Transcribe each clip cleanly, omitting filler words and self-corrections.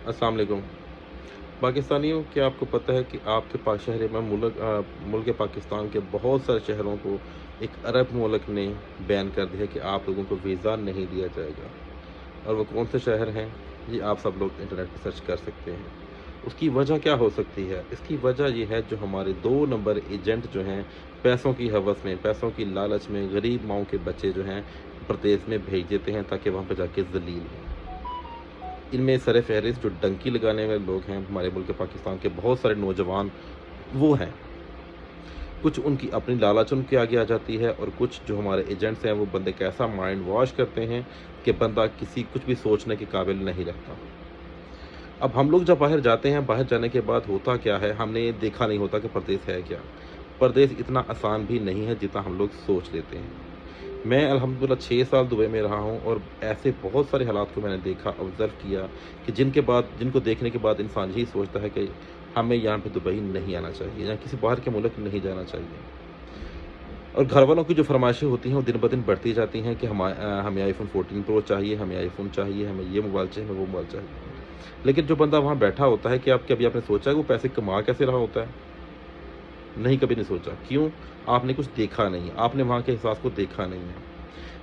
अस्सलाम वालेकुम। पाकिस्तानियों, क्या आपको पता है कि आपके पाक शहर में मुल्क पाकिस्तान के बहुत सारे शहरों को एक अरब मुल्क ने बैन कर दिया है कि आप लोगों को वीज़ा नहीं दिया जाएगा। और वो कौन से शहर हैं, ये आप सब लोग इंटरनेट पर सर्च कर सकते हैं। उसकी वजह क्या हो सकती है? इसकी वजह ये है, जो हमारे 2 नंबर एजेंट जो हैं, पैसों की हवस में, पैसों की लालच में गरीब माँओं के बच्चे जो हैं, प्रदेश में भेज देते हैं ताकि वहाँ पे जाके ज़लील हों। इनमें सर-ए-फ़हरिस्त जो डंकी लगाने वाले लोग हैं, हमारे मुल्क पाकिस्तान के बहुत सारे नौजवान वो हैं। कुछ उनकी अपनी लालच उनके आगे आ जाती है, और कुछ जो हमारे एजेंट्स हैं, वो बंदे का ऐसा माइंड वॉश करते हैं कि बंदा किसी कुछ भी सोचने के काबिल नहीं रहता। अब हम लोग जब बाहर जाते हैं, बाहर जाने के बाद होता क्या है, हमने ये देखा नहीं होता कि परदेश है क्या? परदेश इतना आसान भी नहीं है जितना हम लोग सोच लेते हैं। मैं अल्हम्दुलिल्लाह 6 साल दुबई में रहा हूँ, और ऐसे बहुत सारे हालात को मैंने देखा, ऑब्ज़र्व किया, कि जिनको देखने के बाद इंसान यही सोचता है कि हमें यहाँ पे दुबई नहीं आना चाहिए, या किसी बाहर के मुल्क नहीं जाना चाहिए। और घरवालों की जो फ़रमाइशें होती हैं, वो दिन-ब-दिन बढ़ती जाती हैं कि हमें आईफ़ोन 14 प्रो चाहिए, हमें आईफ़ोन चाहिए, हमें ये मोबाइल चाहिए, हमें वो मोबाइल चाहिए। लेकिन जो बंदा वहाँ बैठा होता है, कि आप कभी आपने सोचा है वो पैसे कमा कैसे रहा होता है? नहीं, कभी नहीं सोचा। क्यों? आपने कुछ देखा नहीं है, आपने वहाँ के एहसास को देखा नहीं है।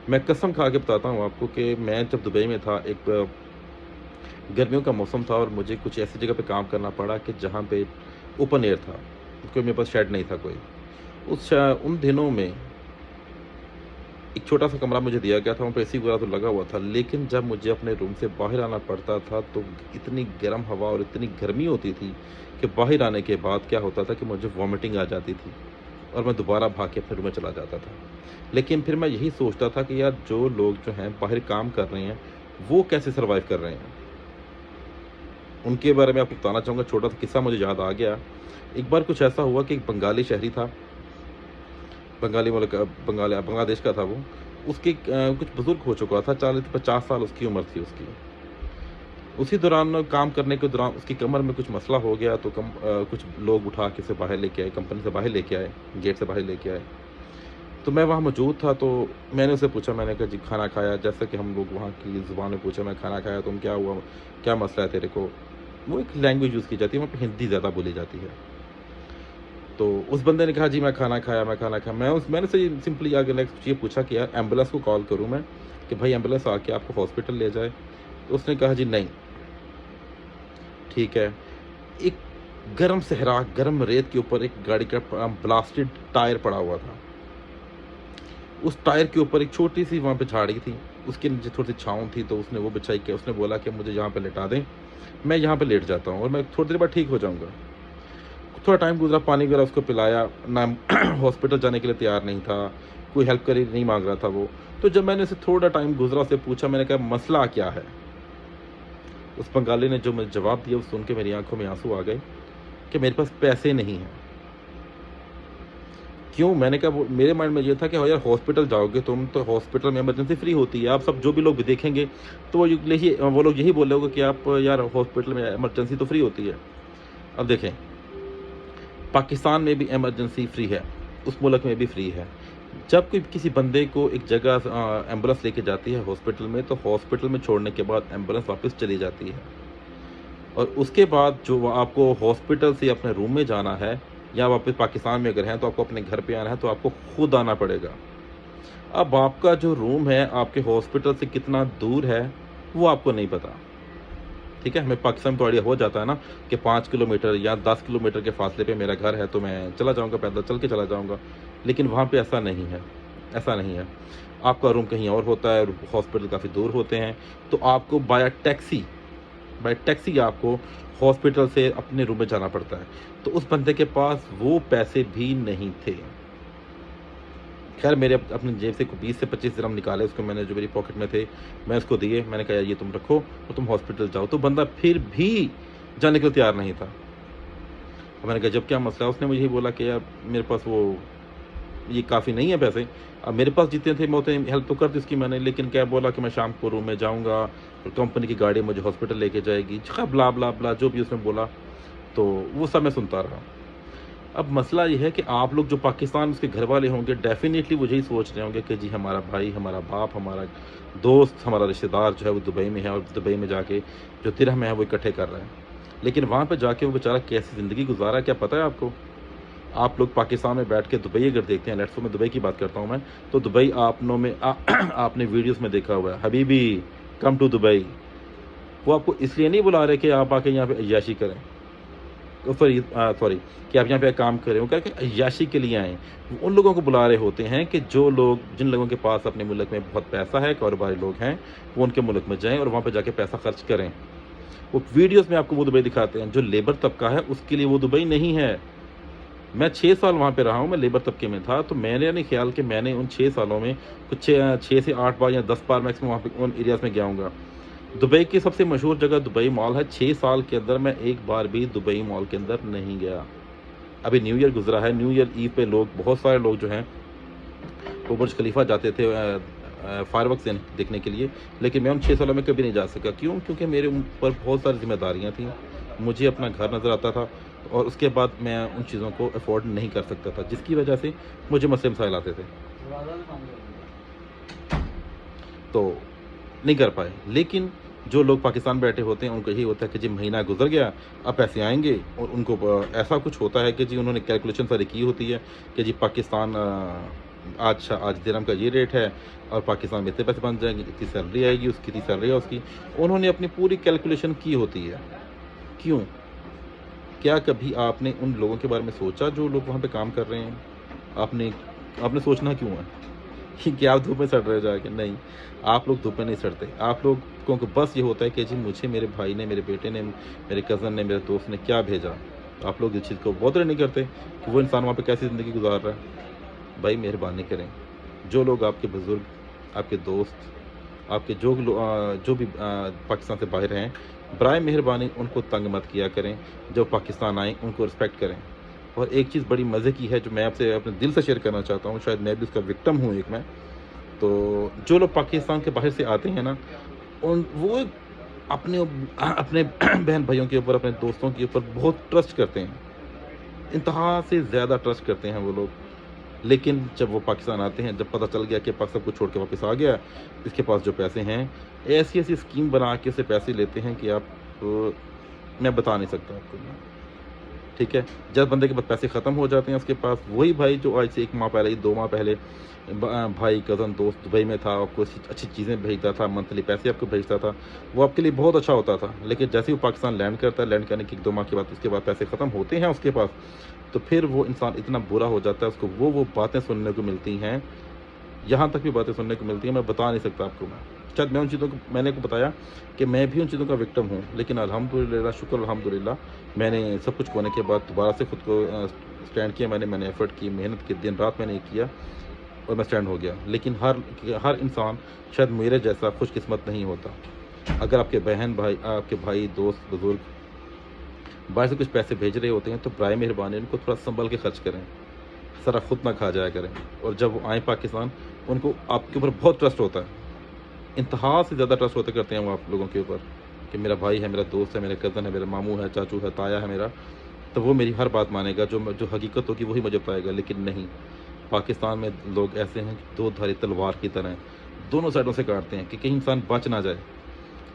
मैं कसम खा के बताता हूँ आपको कि मैं जब दुबई में था, एक गर्मियों का मौसम था, और मुझे कुछ ऐसी जगह पे काम करना पड़ा कि जहाँ पे ओपन एयर था, कोई मेरे पास शेड नहीं था कोई। उन दिनों में एक छोटा-सा कमरा मुझे दिया गया था, वहाँ पे एसी वगैरह तो लगा हुआ था, लेकिन जब मुझे अपने रूम से बाहर आना पड़ता था, तो इतनी गर्म हवा और इतनी गर्मी होती थी कि बाहर आने के बाद क्या होता था कि मुझे वॉमिटिंग आ जाती थी, और मैं दोबारा भाग के अपने रूम में चला जाता था। लेकिन फिर मैं यही सोचता था कि यार, जो लोग जो हैं बाहर काम कर रहे हैं, वो कैसे सर्वाइव कर रहे हैं? उनके बारे में आपको बताना चाहूँगा, छोटा-सा किस्सा मुझे याद आ गया। एक बार कुछ ऐसा हुआ कि एक बंगाली शहरी था, बांग्लादेश का था वो। उसके कुछ बुज़ुर्ग हो चुका था, 40-50 साल उसकी उम्र थी उसकी। उसी दौरान काम करने के दौरान उसकी कमर में कुछ मसला हो गया, तो कुछ लोग उठा के उसे बाहर लेके आए, कंपनी से बाहर लेके आए, गेट से बाहर लेके आए। तो मैं वहाँ मौजूद था, तो मैंने उससे पूछा, मैंने कहा, जी खाना खाया? जैसे कि हम लोग वहाँ की ज़ुबान में पूछा, मैं खाना खाया, तुम क्या हुआ? क्या मसला है तेरे को? वो एक लैंग्वेज यूज़ की जाती है, वहाँ पे हिंदी ज़्यादा बोली जाती है। तो उस बंदे ने कहा, जी मैं खाना खाया, मैं खाना खाया। मैंने उससे सिंपली आगे नेक्स्ट ये पूछा कि यार, एम्बुलेंस को कॉल करूँ मैं, कि भाई एम्बुलेंस आके आपको हॉस्पिटल ले जाए? तो उसने कहा, जी नहीं। ठीक है। एक गरम सहरा, गरम रेत के ऊपर एक गाड़ी का ब्लास्टेड टायर पड़ा हुआ था। उस टायर के ऊपर एक छोटी-सी वहाँ पे झाड़ी थी, उसके नीचे थोड़ी-सी छाँव थी, तो उसने वो बिछाई के उसने बोला कि मुझे यहाँ पे लिटा दें, मैं यहाँ पे लेट जाता हूँ और मैं थोड़ी देर बाद ठीक हो जाऊँगा। थोड़ा टाइम गुज़रा, पानी वगैरह उसको पिलाया, ना हॉस्पिटल जाने के लिए तैयार नहीं था, कोई हेल्प करे नहीं माँग रहा था वो। तो जब मैंने उसे थोड़ा टाइम गुज़रा, उससे पूछा, मैंने कहा, मसला क्या है? उस बंगाली ने जो मुझे जवाब दिया, वो सुन के मेरी आँखों में आँसू आ गए कि मेरे पास पैसे नहीं हैं। क्यों? मैंने कहा, वो मेरे माइंड में ये था कि यार, हॉस्पिटल जाओगे तुम, तो हॉस्पिटल में इमरजेंसी फ्री होती है। आप सब जो भी लोग भी देखेंगे, तो वो लोग यही बोलोगे कि आप यार, हॉस्पिटल में इमरजेंसी तो फ्री होती है। अब देखें, पाकिस्तान में भी इमरजेंसी फ्री है, उस मुल्क में भी फ्री है। जब कोई किसी बंदे को एक जगह एम्बुलेंस लेके जाती है हॉस्पिटल में, तो हॉस्पिटल में छोड़ने के बाद एम्बुलेंस वापस चली जाती है। और उसके बाद जो आपको हॉस्पिटल से अपने रूम में जाना है, या वापस पाकिस्तान में अगर हैं, तो आपको अपने घर पे आना है, तो आपको खुद आना पड़ेगा। अब आपका जो रूम है, आपके हॉस्पिटल से कितना दूर है, वो आपको नहीं पता। ठीक है? हमें पाकिस्तान में तो आइडिया हो जाता है ना, कि 5 किलोमीटर या 10 किलोमीटर के फासले पे मेरा घर है, तो मैं चला जाऊँगा, पैदल चल के चला जाऊँगा। लेकिन वहाँ पे ऐसा नहीं है, ऐसा नहीं है। आपका रूम कहीं और होता है, और हॉस्पिटल काफ़ी दूर होते हैं, तो आपको बाय टैक्सी आपको हॉस्पिटल से अपने रूम में जाना पड़ता है। तो उस बंदे के पास वो पैसे भी नहीं थे। ख़ैर, मेरे अपनी जेब से 20 से 25 दिरहम निकाले, उसको मैंने, जो मेरी पॉकेट में थे, मैं उसको दिए। मैंने कहा, यार ये तुम रखो और तुम हॉस्पिटल जाओ। तो बंदा फिर भी जाने के लिए तैयार नहीं था। अब मैंने कहा, जब क्या मसला है? उसने मुझे यही बोला कि यार, मेरे पास ये काफ़ी नहीं है पैसे। अब मेरे पास जितने थे, मैं उतनी हेल्प तो कर दी उसकी मैंने, लेकिन क्या बोला कि मैं शाम को रूम में जाऊँगा, और कंपनी की गाड़ी मुझे हॉस्पिटल लेके जाएगी, ब्ला, ब्ला, ब्ला, जो भी उसने बोला। तो वो सब मैं सुनता रहा। اب مسئلہ یہ ہے کہ آپ لوگ جو پاکستان اس کے گھر والے ہوں گے ڈیفینیٹلی وہ یہی سوچ رہے ہوں گے کہ جی ہمارا بھائی، ہمارا باپ، ہمارا دوست، ہمارا رشتہ دار جو ہے وہ دبئی میں ہے، اور دبئی میں جا کے جو درہم ہے وہ اکٹھے کر رہے ہیں. لیکن وہاں پہ جا کے وہ بیچارہ کیسی زندگی گزارا ہے کیا پتہ ہے آپ کو؟ آپ لوگ پاکستان میں بیٹھ کے دبئی اگر دیکھتے ہیں، لیٹس میں دبئی کی بات کرتا ہوں میں، تو دبئی آپ نے ویڈیوز میں دیکھا ہوا ہے، حبیبی کم ٹو دبئی. وہ آپ کو اس لیے نہیں بلا رہے کہ آپ آ کے یہاں پہ عیاشی کریں، سوری کہ آپ یہاں پہ کام کریں، وہ کہہ کہ عیاشی کے لیے آئیں. وہ ان لوگوں کو بلا رہے ہوتے ہیں کہ جن لوگوں کے پاس اپنے ملک میں بہت پیسہ ہے، کاروباری لوگ ہیں، وہ ان کے ملک میں جائیں اور وہاں پہ جا کے پیسہ خرچ کریں. وہ ویڈیوز میں آپ کو وہ دبئی دکھاتے ہیں. جو لیبر طبقہ ہے اس کے لیے وہ دبئی نہیں ہے. میں 6 سال وہاں پہ رہا ہوں، میں لیبر طبقے میں تھا، تو میں نے نہیں خیال کہ میں نے ان 6 سالوں میں کچھ 6 سے 8 بار یا 10 بار میکسیمم وہاں پہ ان ایریاز میں گیا ہوں گا. دبئی کی سب سے مشہور جگہ دبئی مال ہے. 6 سال کے اندر میں ایک بار بھی دبئی مال کے اندر نہیں گیا. ابھی نیو ایئر گزرا ہے، نیو ایئر ایو پہ بہت سارے لوگ جو ہیں وہ برج خلیفہ جاتے تھے فائر ورکس دیکھنے کے لیے، لیکن میں ان 6 سالوں میں کبھی نہیں جا سکا. کیوں؟ کیونکہ میرے اوپر بہت ساری ذمہ داریاں تھیں، مجھے اپنا گھر نظر آتا تھا، اور اس کے بعد میں ان چیزوں کو افورڈ نہیں کر سکتا تھا، جس کی وجہ سے مجھے مسئلے مسائل آتے تھے، تو نہیں کر پائے. لیکن جو لوگ پاکستان بیٹھے ہوتے ہیں ان کو یہی ہوتا ہے کہ جی مہینہ گزر گیا، اب پیسے آئیں گے، اور ان کو ایسا کچھ ہوتا ہے کہ جی انہوں نے کیلکولیشن ساری کی ہوتی ہے کہ جی پاکستان آج درہم کا یہ ریٹ ہے، اور پاکستان میں اتنے پیسے بن جائیں گے، اتنی سیلری آئے گی، اس کی اتنی سیلری ہے اس کی. انہوں نے اپنی پوری کیلکولیشن کی ہوتی ہے. کیوں؟ کیا کبھی آپ نے ان لوگوں کے بارے میں سوچا جو لوگ وہاں پہ کام کر رہے ہیں؟ آپ نے سوچنا کیوں ہے کہ آپ دھوپ میں سڑ رہے جا کے؟ نہیں، آپ لوگ دھوپ میں نہیں سڑتے. آپ لوگوں کو بس یہ ہوتا ہے کہ جی مجھے میرے بھائی نے، میرے بیٹے نے، میرے کزن نے، میرے دوست نے کیا بھیجا. آپ لوگ اس چیز کو بہت نہیں کرتے کہ وہ انسان وہاں پہ کیسی زندگی گزار رہا ہے. بھائی مہربانی کریں، جو لوگ آپ کے بزرگ، آپ کے دوست، آپ کے جو بھی پاکستان سے باہر ہیں، برائے مہربانی ان کو تنگ مت کیا کریں. جب پاکستان آئیں ان کو رسپیکٹ کریں. اور ایک چیز بڑی مزے کی ہے جو میں آپ سے اپنے دل سے شیئر کرنا چاہتا ہوں، شاید میں بھی اس کا وکٹم ہوں ایک میں. تو جو لوگ پاکستان کے باہر سے آتے ہیں نا، وہ اپنے بہن بھائیوں کے اوپر، اپنے دوستوں کے اوپر بہت ٹرسٹ کرتے ہیں، انتہا سے زیادہ ٹرسٹ کرتے ہیں وہ لوگ. لیکن جب وہ پاکستان آتے ہیں، جب پتہ چل گیا کہ پاکستان کو چھوڑ کے واپس آ گیا، اس کے پاس جو پیسے ہیں، ایسی اسکیم بنا کے اسے پیسے لیتے ہیں کہ آپ میں بتا نہیں سکتا آپ کو. ٹھیک ہے، جب بندے کے پاس پیسے ختم ہو جاتے ہیں اس کے پاس، وہی بھائی جو آج سے 1 ماہ پہلے، 2 ماہ پہلے بھائی، کزن، دوست دبئی میں تھا، آپ کو اچھی چیزیں بھیجتا تھا، منتھلی پیسے آپ کو بھیجتا تھا، وہ آپ کے لیے بہت اچھا ہوتا تھا. لیکن جیسے وہ پاکستان لینڈ کرتا ہے، لینڈ کرنے کے 2 ماہ کے بعد اس کے بعد پیسے ختم ہوتے ہیں اس کے پاس، تو پھر وہ انسان اتنا برا ہو جاتا ہے، اس کو وہ باتیں سننے کو ملتی ہیں، یہاں تک بھی باتیں سننے کو ملتی ہیں، میں بتا نہیں سکتا آپ کو. شاید میں ان چیزوں کو، میں نے کو بتایا کہ میں بھی ان چیزوں کا وکٹم ہوں، لیکن الحمدللہ، شکر الحمدللہ، میں نے سب کچھ ہونے کے بعد دوبارہ سے خود کو اسٹینڈ کیا. میں نے ایفرٹ کی، محنت کی، دن رات میں نے کیا، اور میں اسٹینڈ ہو گیا. لیکن ہر انسان شاید میرے جیسا خوش قسمت نہیں ہوتا. اگر آپ کے بہن بھائی، آپ کے بھائی، دوست، بزرگ باہر سے کچھ پیسے بھیج رہے ہوتے ہیں تو برائے مہربانی ان کو تھوڑا سنبھل کے خرچ کریں، سارا خود نہ کھا جایا کریں. اور جب وہ آئیں پاکستان، ان کو آپ کے اوپر بہت ٹرسٹ ہوتا ہے، انتہا سے زیادہ ٹرسٹ ہوتے کرتے ہیں وہ آپ لوگوں کے اوپر، کہ میرا بھائی ہے، میرا دوست ہے، میرا کزن ہے، میرا ماموں ہے، چاچو ہے، تایا ہے میرا، تو وہ میری ہر بات مانے گا، جو حقیقت ہوگی وہی مجھے بتائے گا. لیکن نہیں، پاکستان میں لوگ ایسے ہیں کہ 2 دھاری تلوار کی طرح دونوں سائڈوں سے کاٹتے ہیں کہ کہیں انسان بچ نہ جائے.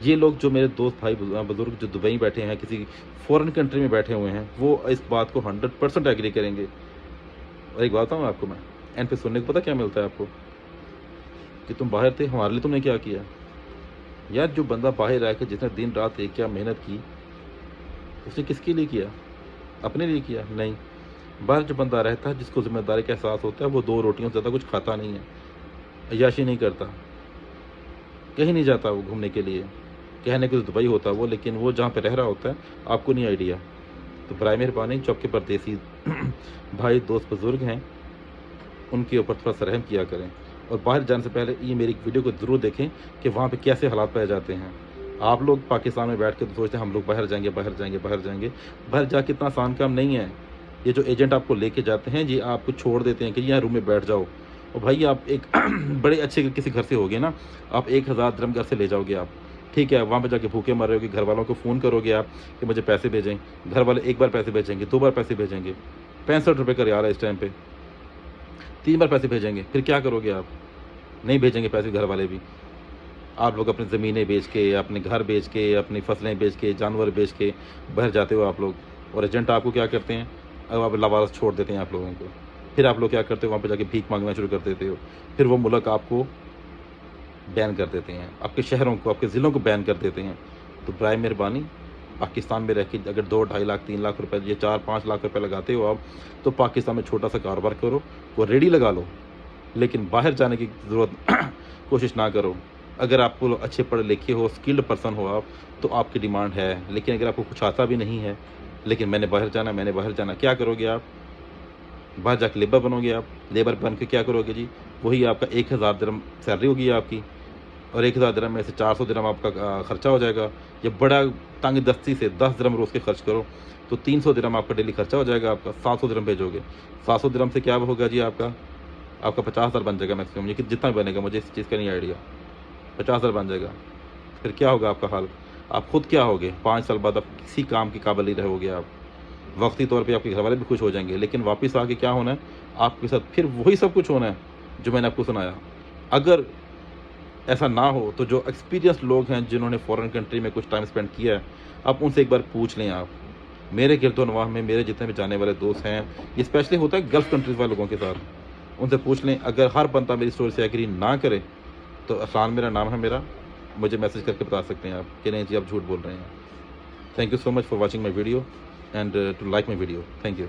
یہ لوگ جو میرے دوست، بھائی، بزرگ جو دبئی بیٹھے ہیں، کسی فورن کنٹری میں بیٹھے ہوئے ہیں، وہ اس بات کو 100% ایگری کریں گے. اور ایک بات بتاؤں آپ کو، میں اینڈ پہ سننے کو پتہ کیا ملتا ہے آپ کو، کہ تم باہر تھے، ہمارے لیے تم نے کیا کیا. یار جو بندہ باہر رہ کے جس نے دن رات ایک کیا محنت کی، اس نے کس کے لیے کیا؟ اپنے لیے کیا؟ نہیں. باہر جو بندہ رہتا ہے، جس کو ذمہ داری کا احساس ہوتا ہے، وہ 2 روٹیوں سے زیادہ کچھ کھاتا نہیں ہے، عیاشی نہیں کرتا، کہیں نہیں جاتا وہ گھومنے کے لیے. کہنے کو دبئی ہوتا ہے وہ، لیکن وہ جہاں پہ رہ رہا ہوتا ہے آپ کو نہیں آئیڈیا. تو برائے مہربانی جو آپ کے پردیسی بھائی، دوست، بزرگ ہیں، ان کے اوپر تھوڑا سا رحم کیا کریں. اور باہر جانے سے پہلے یہ میری ویڈیو کو ضرور دیکھیں کہ وہاں پہ کیسے حالات پائے جاتے ہیں. آپ لوگ پاکستان میں بیٹھ کے تو سوچتے ہیں ہم لوگ باہر جائیں گے، باہر جائیں گے، باہر جائیں گے. باہر جا کے اتنا آسان کام نہیں ہے. یہ جو ایجنٹ آپ کو لے کے جاتے ہیں، یہ آپ کو چھوڑ دیتے ہیں کہ یہاں روم میں بیٹھ جاؤ. اور بھائی آپ ایک بڑے اچھے کسی گھر سے ہوگے نا، آپ 1000 درہم گھر سے لے جاؤ گے آپ، ٹھیک ہے. وہاں پہ جا کے بھوکے مر رہے ہو گے، گھر والوں کو فون کرو گے آپ کہ مجھے پیسے بھیجیں. گھر والے ایک بار پیسے بھیجیں گے، 2 بار پیسے بھیجیں گے. ₹65 का रियाल है इस टाइम पे, 3 बार पैसे भेजेंगे, फिर क्या करोगे आप? नहीं भेजेंगे पैसे घर वाले भी। आप लोग अपनी ज़मीनें बेच के, अपने घर बेच के, अपनी फसलें बेच के, जानवर बेच के बाहर जाते हो आप लोग, और एजेंट आपको क्या करते हैं, अब आप लावारस छोड़ देते हैं आप लोगों को। फिर आप लोग क्या करते हो, वहाँ पे जाके भीख माँगना शुरू कर देते हो। फिर वो मुल्क आपको बैन कर देते हैं, आपके शहरों को, आपके ज़िलों को बैन कर देते हैं। तो बराए मेहरबानी पाकिस्तान में रह के अगर 2 ढाई लाख 3 लाख रुपए या 4-5 लाख रुपए लगाते हो आप, तो पाकिस्तान में छोटा-सा कारोबार करो, वो रेहड़ी लगा लो, लेकिन बाहर जाने की ज़रूरत कोशिश ना करो। अगर आपको अच्छे पढ़े लिखे हो, स्किल्ड पर्सन हो आप, तो आपकी डिमांड है। लेकिन अगर आपको कुछ आता भी नहीं है, लेकिन मैंने बाहर जाना, क्या करोगे आप? बाहर जाके लेबर बनोगे आप। लेबर बन के क्या करोगे जी? वही आपका 1000 दिरहम सैलरी होगी आपकी, और 1000 दिरहम में से 400 दिरहम आपका खर्चा हो जाएगा। या बड़ा तंग दस्ती से 10 दिरहम रोज़ के खर्च करो, तो 300 दिरहम आपका डेली खर्चा हो जाएगा आपका, 700 दिरहम भेजोगे। 700 दिरहम से क्या होगा जी आपका? आपका 50,000 बन जाएगा मैक्सिमम, ये कि जितना भी बनेगा, मुझे इस चीज़ का नहीं आइडिया। 50,000 बन जाएगा। फिर क्या होगा आपका हाल? आप खुद क्या होगे? 5 साल बाद आप किसी काम के काबिल नहीं रहोगे आप। वक़्ती तौर पे आपके घरवाले भी खुश हो जाएँगे, लेकिन वापस आके क्या होना है, आपके साथ फिर वही सब कुछ होना है, जो मैंने आपको सुनाया। अगर ऐसा ना हो, तो जो एक्सपीरियंस्ड लोग हैं, जिन्होंने फ़ॉरेन कंट्री में कुछ टाइम स्पेंड किया है, आप उनसे एक बार पूछ लें आप। मेरे गिरदो-नवाह में मेरे जितने भी जाने वाले दोस्त हैं, ये स्पेशली होता है गल्फ़ कंट्रीज़ वाले लोगों के साथ। उनसे पूछ लें, अगर हर बंदा मेरी स्टोरी से एग्री ना करे, तो अफ़सान मेरा नाम है मेरा, मुझे मैसेज करके बता सकते हैं आप कि नहीं जी, आप झूठ बोल रहे हैं। Thank you so much for watching my video and to like my video. Thank you.